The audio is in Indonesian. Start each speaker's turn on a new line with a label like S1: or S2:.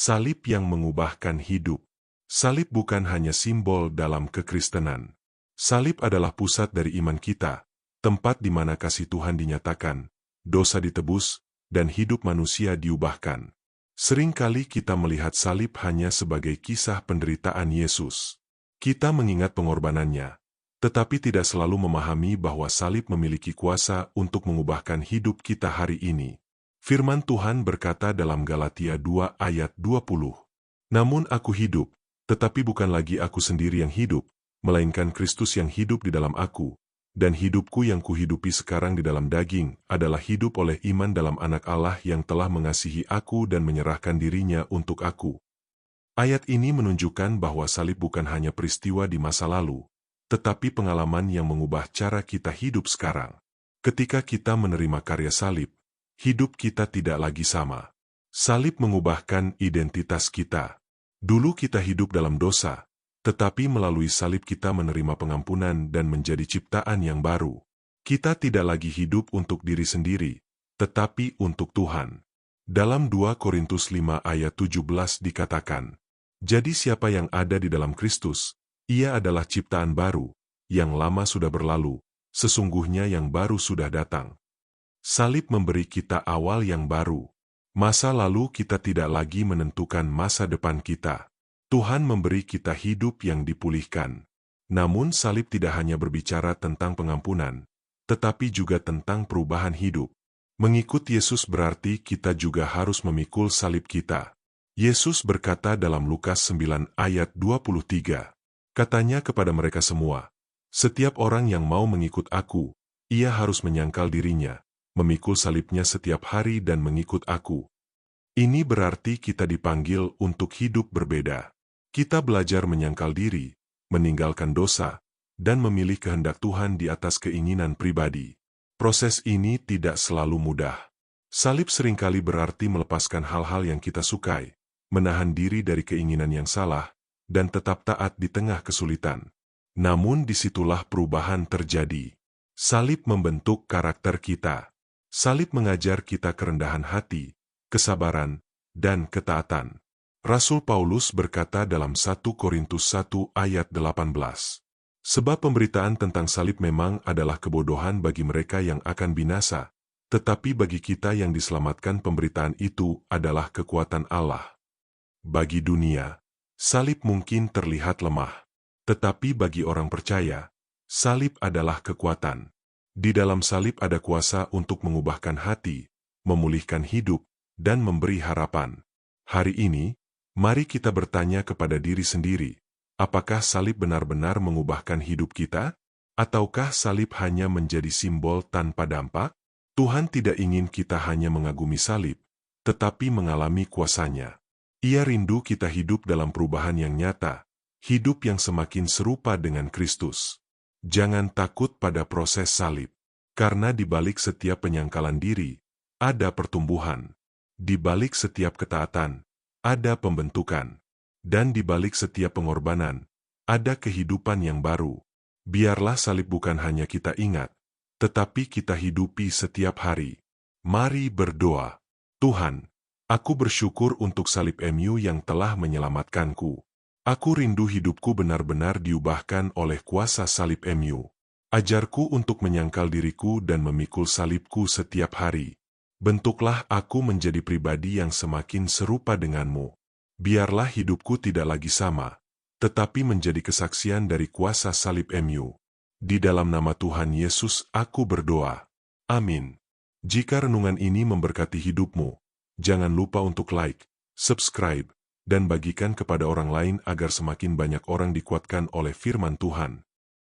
S1: Salib yang mengubahkan hidup. Salib bukan hanya simbol dalam kekristenan. Salib adalah pusat dari iman kita, tempat di mana kasih Tuhan dinyatakan, dosa ditebus, dan hidup manusia diubahkan. Seringkali kita melihat salib hanya sebagai kisah penderitaan Yesus. Kita mengingat pengorbanannya, tetapi tidak selalu memahami bahwa salib memiliki kuasa untuk mengubahkan hidup kita hari ini. Firman Tuhan berkata dalam Galatia 2 ayat 20, "Namun aku hidup, tetapi bukan lagi aku sendiri yang hidup, melainkan Kristus yang hidup di dalam aku, dan hidupku yang kuhidupi sekarang di dalam daging adalah hidup oleh iman dalam Anak Allah yang telah mengasihi aku dan menyerahkan dirinya untuk aku." Ayat ini menunjukkan bahwa salib bukan hanya peristiwa di masa lalu, tetapi pengalaman yang mengubah cara kita hidup sekarang. Ketika kita menerima karya salib, hidup kita tidak lagi sama. Salib mengubahkan identitas kita. Dulu kita hidup dalam dosa, tetapi melalui salib kita menerima pengampunan dan menjadi ciptaan yang baru. Kita tidak lagi hidup untuk diri sendiri, tetapi untuk Tuhan. Dalam 2 Korintus 5 ayat 17 dikatakan, "Jadi siapa yang ada di dalam Kristus, ia adalah ciptaan baru, yang lama sudah berlalu, sesungguhnya yang baru sudah datang." Salib memberi kita awal yang baru. Masa lalu kita tidak lagi menentukan masa depan kita. Tuhan memberi kita hidup yang dipulihkan. Namun salib tidak hanya berbicara tentang pengampunan, tetapi juga tentang perubahan hidup. Mengikut Yesus berarti kita juga harus memikul salib kita. Yesus berkata dalam Lukas 9 ayat 23, katanya kepada mereka semua, "Setiap orang yang mau mengikut aku, ia harus menyangkal dirinya, memikul salibnya setiap hari dan mengikut aku." Ini berarti kita dipanggil untuk hidup berbeda. Kita belajar menyangkal diri, meninggalkan dosa, dan memilih kehendak Tuhan di atas keinginan pribadi. Proses ini tidak selalu mudah. Salib seringkali berarti melepaskan hal-hal yang kita sukai, menahan diri dari keinginan yang salah, dan tetap taat di tengah kesulitan. Namun disitulah perubahan terjadi. Salib membentuk karakter kita. Salib mengajar kita kerendahan hati, kesabaran, dan ketaatan. Rasul Paulus berkata dalam 1 Korintus 1 ayat 18, "Sebab pemberitaan tentang salib memang adalah kebodohan bagi mereka yang akan binasa, tetapi bagi kita yang diselamatkan pemberitaan itu adalah kekuatan Allah." Bagi dunia, salib mungkin terlihat lemah, tetapi bagi orang percaya, salib adalah kekuatan. Di dalam salib ada kuasa untuk mengubahkan hati, memulihkan hidup, dan memberi harapan. Hari ini, mari kita bertanya kepada diri sendiri, apakah salib benar-benar mengubahkan hidup kita? Ataukah salib hanya menjadi simbol tanpa dampak? Tuhan tidak ingin kita hanya mengagumi salib, tetapi mengalami kuasanya. Ia rindu kita hidup dalam perubahan yang nyata, hidup yang semakin serupa dengan Kristus. Jangan takut pada proses salib, karena di balik setiap penyangkalan diri, ada pertumbuhan. Di balik setiap ketaatan, ada pembentukan. Dan di balik setiap pengorbanan, ada kehidupan yang baru. Biarlah salib bukan hanya kita ingat, tetapi kita hidupi setiap hari. Mari berdoa. Tuhan, aku bersyukur untuk salib MU yang telah menyelamatkanku. Aku rindu hidupku benar-benar diubahkan oleh kuasa salib MU. Ajarku untuk menyangkal diriku dan memikul salibku setiap hari. Bentuklah aku menjadi pribadi yang semakin serupa denganmu. Biarlah hidupku tidak lagi sama, tetapi menjadi kesaksian dari kuasa salib MU. Di dalam nama Tuhan Yesus aku berdoa. Amin. Jika renungan ini memberkati hidupmu, jangan lupa untuk like, subscribe, dan bagikan kepada orang lain agar semakin banyak orang dikuatkan oleh firman Tuhan.